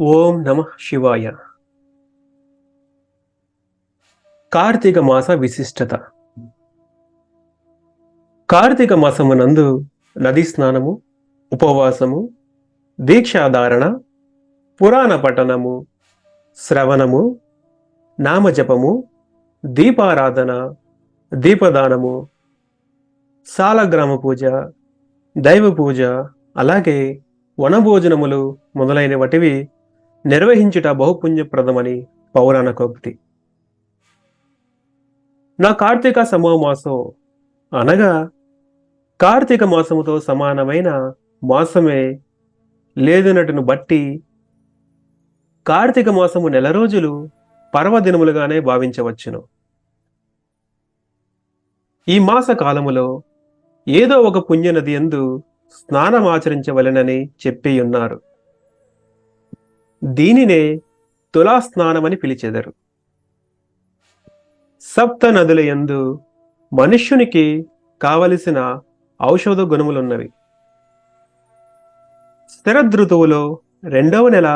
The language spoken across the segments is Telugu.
ఓం నమః శివాయ. కార్తీక మాస విశిష్టత. కార్తీక మాసమునందు నదీ స్నానము, ఉపవాసము, దీక్షాధారణ, పురాణ పఠనము, శ్రవణము, నామజపము, దీపారాధన, దీపదానము, సాలగ్రామ పూజ, దైవ పూజ, అలాగే వనభోజనములు మొదలైన వాటివి నిర్వహించుట బహుపుణ్యప్రదమని పౌరాణికోక్తి. నా కార్తీక సమోమాసం అనగా కార్తీక మాసముతో సమానమైన మాసమే లేదునటును బట్టి కార్తీక మాసము నెల రోజులు పర్వదినములుగానే భావించవచ్చును. ఈ మాస కాలములో ఏదో ఒక పుణ్యనది యందు స్నానమాచరించవలెనని చెప్పియున్నారు. దీనినే తులా స్నానమని పిలిచెదరు. సప్త నదుల యందు మనుష్యునికి కావలసిన ఔషధ గుణములున్నవి. శరదృతువులో 2వ నెల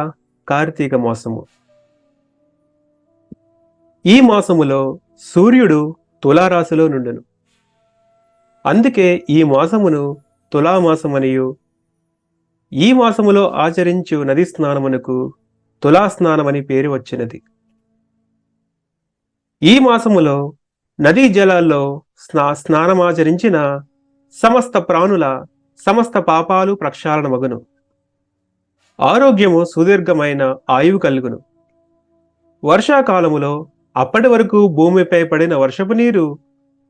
కార్తీక మాసము. ఈ మాసములో సూర్యుడు తులారాశిలో నుండును. అందుకే ఈ మాసమును తులామాసమనియు, ఈ మాసములో ఆచరించు నది స్నానమునకు తులా స్నానమని పేరు వచ్చినది. ఈ మాసములో నదీ జలాల్లో స్నానమాచరించిన సమస్త ప్రాణుల సమస్త పాపాలు ప్రక్షాళనమగును. ఆరోగ్యము సుదీర్ఘమైన ఆయువు కలుగును. వర్షాకాలములో అప్పటి వరకు భూమిపై పడిన వర్షపు నీరు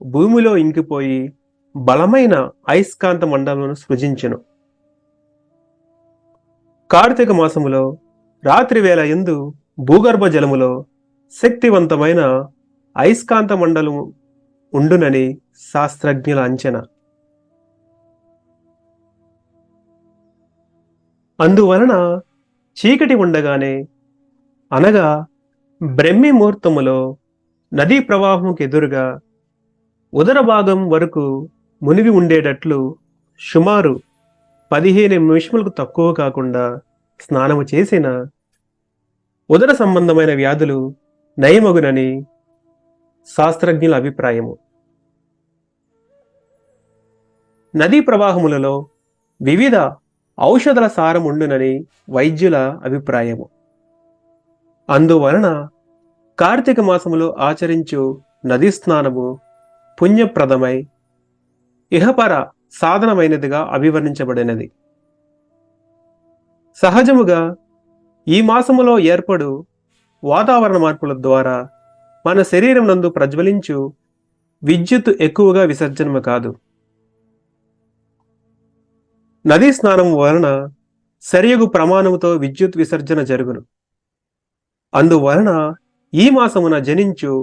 భూమిలో ఇంకిపోయి బలమైన అయస్కాంత మండలమును సృజించును. కార్తీక మాసములో రాత్రి వేళ యందు భూగర్భ జలములో శక్తివంతమైన అయస్కాంత మండలము ఉండునని శాస్త్రజ్ఞుల అంచనా. అందువలన చీకటి ఉండగానే అనగా బ్రహ్మి ముహూర్తములో నదీ ప్రవాహంకి ఎదురుగా ఉదర భాగం వరకు మునిగి ఉండేటట్లు సుమారు 15 నిమిషములకు తక్కువ కాకుండా స్నానము చేసిన ఉదర సంబంధమైన వ్యాధులు నయమగునని శాస్త్రజ్ఞుల అభిప్రాయము. నదీ ప్రవాహములలో వివిధ ఔషధాల సారం ఉండునని వైద్యుల అభిప్రాయము. అందువలన కార్తీక మాసములో ఆచరించు నదీ స్నానము పుణ్యప్రదమై ఇహపర సాధనమైనదిగా అభివర్ణించబడినది. సహజముగా ఈ మాసములో ఏర్పడు వాతావరణ మార్పుల ద్వారా మన శరీరం నందు ప్రజ్వలించు విద్యుత్ ఎక్కువగా విసర్జనము కాదు. నదీ స్నానం వలన సరియగు ప్రమాణముతో విద్యుత్ విసర్జన జరుగును. అందువలన ఈ మాసమున జనించు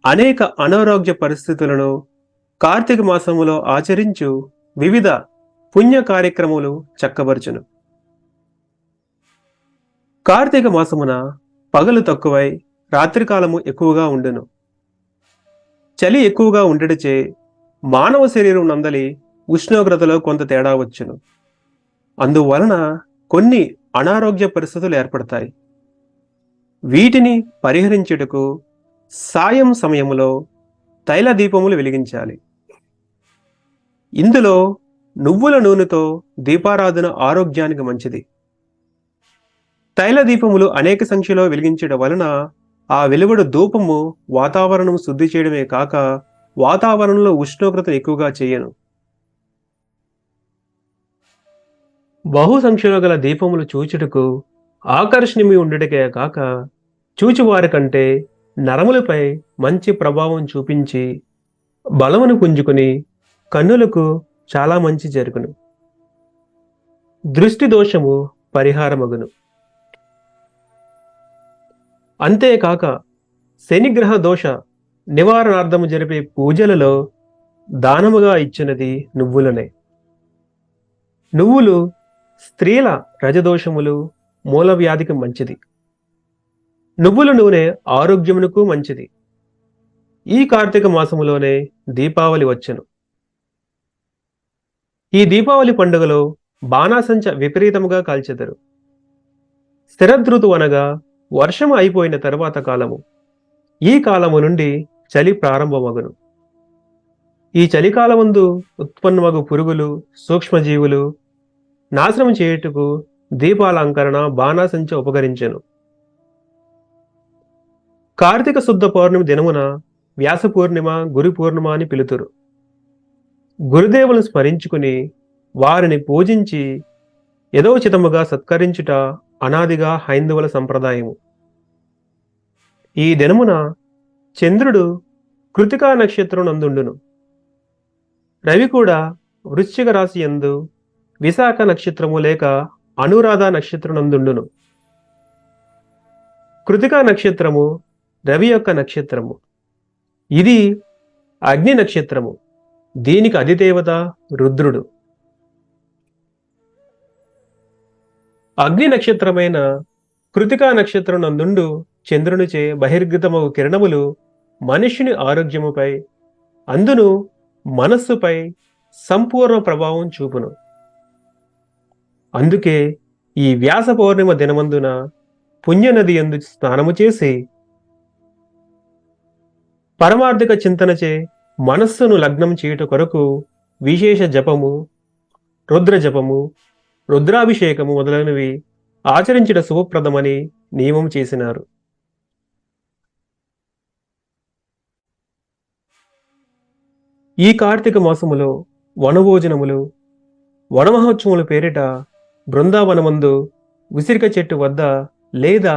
అనేక అనారోగ్య పరిస్థితులను కార్తీక మాసములో ఆచరించు వివిధ పుణ్య కార్యక్రమాలు చక్కబరుచును. కార్తీక మాసమున పగలు తక్కువై రాత్రికాలము ఎక్కువగా ఉండును. చలి ఎక్కువగా ఉండటచే మానవ శరీరం నందలి ఉష్ణోగ్రతలో కొంత తేడా వచ్చును. అందువలన కొన్ని అనారోగ్య పరిస్థితులు ఏర్పడతాయి. వీటిని పరిహరించుటకు సాయం సమయములో తైల దీపములు వెలిగించాలి. ఇందులో నువ్వుల నూనెతో దీపారాధన ఆరోగ్యానికి మంచిది. తైల దీపములు అనేక సంఖ్యలో వెలిగించడం వలన ఆ వెలువడు ధూపము వాతావరణం శుద్ధి చేయడమే కాక వాతావరణంలో ఉష్ణోగ్రతను ఎక్కువగా చేయను. బహు సంఖ్యలో గల దీపములు చూచుటకు ఆకర్షణీయమై ఉండుటకే కాక చూచువారి కంటే నరములపై మంచి ప్రభావం చూపించి బలమును పుంజుకుని కన్నులకు చాలా మంచి జరుగును. దృష్టి దోషము పరిహారమగును. అంతేకాక శనిగ్రహ దోష నివారణార్థము జరిపే పూజలలో దానముగా ఇచ్చినది నువ్వులనే. నువ్వులు స్త్రీల రజదోషములు మూల వ్యాధికి మంచిది. నువ్వుల నూనె ఆరోగ్యమునకు మంచిది. ఈ కార్తీక మాసములోనే దీపావళి వచ్చెను. ఈ దీపావళి పండుగలో బాణాసంచ విపరీతముగా కాల్చెదరు. శరదృతువు అనగా వర్షం అయిపోయిన తరువాత కాలము. ఈ కాలము నుండి చలి ప్రారంభమగును. ఈ చలికాలమందు ఉత్పన్నమగు పురుగులు, సూక్ష్మజీవులు నాశనం చేయుటకు దీపాలంకరణ, బాణాసంచ ఉపకరించెను. కార్తీక శుద్ధ పౌర్ణమి దినమున వ్యాస పూర్ణిమ, గురు పూర్ణిమ అని పిలుతురు. గురుదేవులను స్మరించుకుని వారిని పూజించి యథోచితముగా సత్కరించుట అనాదిగా హైందవుల సంప్రదాయము. ఈ దినమున చంద్రుడు కృతికా నక్షత్రం నందుండును. రవి కూడా వృశ్చిక రాశి యందు విశాఖ నక్షత్రము లేక అనురాధ నక్షత్రం నందుండును. కృతికా నక్షత్రము రవి యొక్క నక్షత్రము. ఇది అగ్ని నక్షత్రము. దీనికి అధిదేవత రుద్రుడు. అగ్ని నక్షత్రమైన కృతికా నక్షత్రం నందుండు చంద్రునిచే బహిర్గతమగు కిరణములు మనుష్యుని ఆరోగ్యముపై, అందును మనస్సుపై సంపూర్ణ ప్రభావం చూపును. అందుకే ఈ వ్యాస పౌర్ణిమ దినమందున పుణ్యనది యందు స్నానము చేసి పరమార్థిక చింతనచే మనస్సును లగ్నం చేయుట కొరకు విశేష జపము, రుద్ర జపము, రుద్రాభిషేకము మొదలైనవి ఆచరించడం శుభప్రదమని నియమం చేసినారు. ఈ కార్తీక మాసములో వనభోజనములు, వనమహోత్సవముల పేరిట బృందావనమందు ఉసిరిక చెట్టు వద్ద లేదా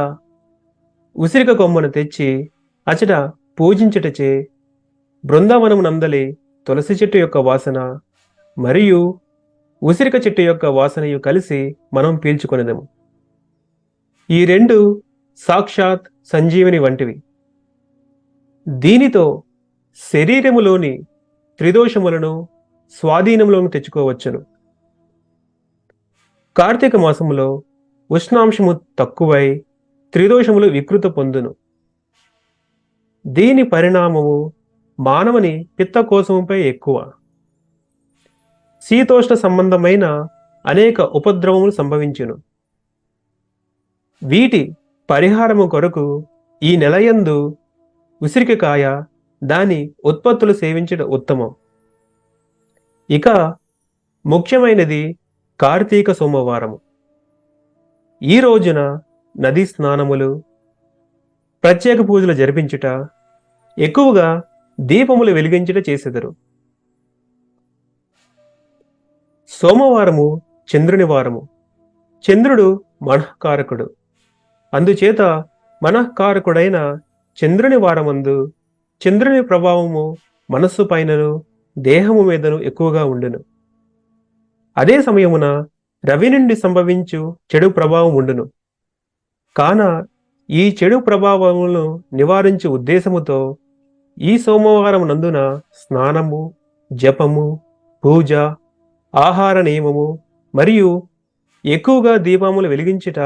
ఉసిరిక కొమ్మను తెచ్చి అచట పూజించుటచే బృందావనమునందలి తులసి చెట్టు యొక్క వాసన మరియు ఉసిరిక చెట్టు యొక్క వాసనయు కలిసి మనం పీల్చుకొనేదము. ఈ రెండు సాక్షాత్ సంజీవని వంటివి. దీనితో శరీరములోని త్రిదోషములను స్వాధీనంలోకి తెచ్చుకోవచ్చును. కార్తీక మాసములో ఉష్ణాంశము తక్కువై త్రిదోషములు వికృత పొందును. దీని పరిణామము మానవుని పిత్తకోశముపై ఎక్కువ. శీతోష్ణ సంబంధమైన అనేక ఉపద్రవములు సంభవించును. వీటి పరిహారము కొరకు ఈ నెలయందు ఉసిరికకాయ, దాని ఉత్పత్తులు సేవించడం ఉత్తమం. ఇక ముఖ్యమైనది కార్తీక సోమవారము. ఈ రోజున నదీ స్నానములు, ప్రత్యేక పూజలు జరిపించుట, ఎక్కువగా దీపములు వెలిగించుట చేసెదరు. సోమవారము చంద్రుని వారము. చంద్రుడు మనఃకారకుడు. అందుచేత మనఃకారకుడైన చంద్రుని వారమందు చంద్రుని ప్రభావము మనస్సు పైనను దేహము మీదను ఎక్కువగా ఉండును. అదే సమయమున రవి నుండి సంభవించు చెడు ప్రభావం ఉండును. కాన ఈ చెడు ప్రభావములను నివారించు ఉద్దేశముతో ఈ సోమవారం నందున స్నానము, జపము, పూజ, ఆహార నియమము మరియు ఎక్కువగా దీపములు వెలిగించుట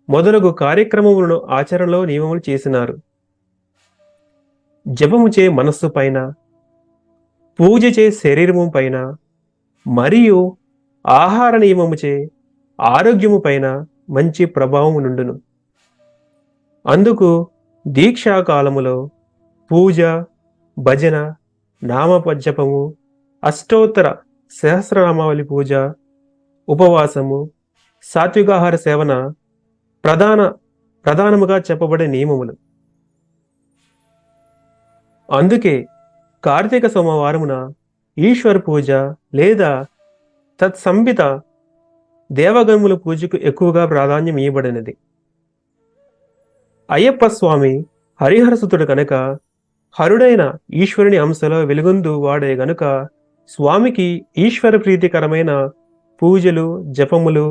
మొదలగు కార్యక్రమములను ఆచరణలో నియమములు చేసినారు. జపముచే మనస్సు పైన, పూజచే శరీరము పైన మరియు ఆహార నియమముచే ఆరోగ్యము పైన మంచి ప్రభావం నుండును. అందుకు దీక్షాకాలములో పూజ, భజన, నామజపము, అష్టోత్తర సహస్రనామావళి పూజ, ఉపవాసము, సాత్వికాహార సేవన ప్రధానముగా చెప్పబడే నియమములు. అందుకే కార్తీక సోమవారమున ఈశ్వర పూజ లేదా తత్సంబిత దేవగణముల పూజకు ఎక్కువగా ప్రాధాన్యం ఇవ్వబడినది. అయ్యప్ప స్వామి హరిహరసుతుడు కనుక హరుడైన ఈశ్వరుని అంశలో వెలుగొందు వాడే గనుక స్వామికి ఈశ్వర ప్రీతికరమైన పూజలు, జపములు,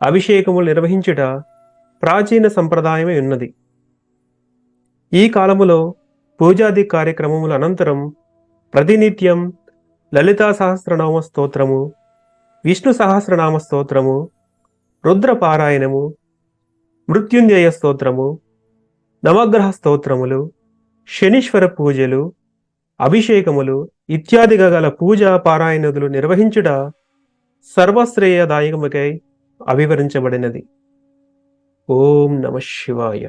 అభిషేకములు నిర్వహించుట ప్రాచీన సంప్రదాయమే ఉన్నది. ఈ కాలములో పూజాది కార్యక్రమముల అనంతరం ప్రతినిత్యం లలితా సహస్రనామ స్తోత్రము, విష్ణు సహస్రనామ స్తోత్రము, రుద్ర పారాయణము, మృత్యుంజయ స్తోత్రము, నవగ్రహ స్తోత్రములు, శనీశ్వర పూజలు, అభిషేకములు ఇత్యాదిగా గల పూజా పారాయణదులు నిర్వహించుట సర్వశ్రేయదాయకముకై అభివరించబడినది. ఓం నమః శివాయ.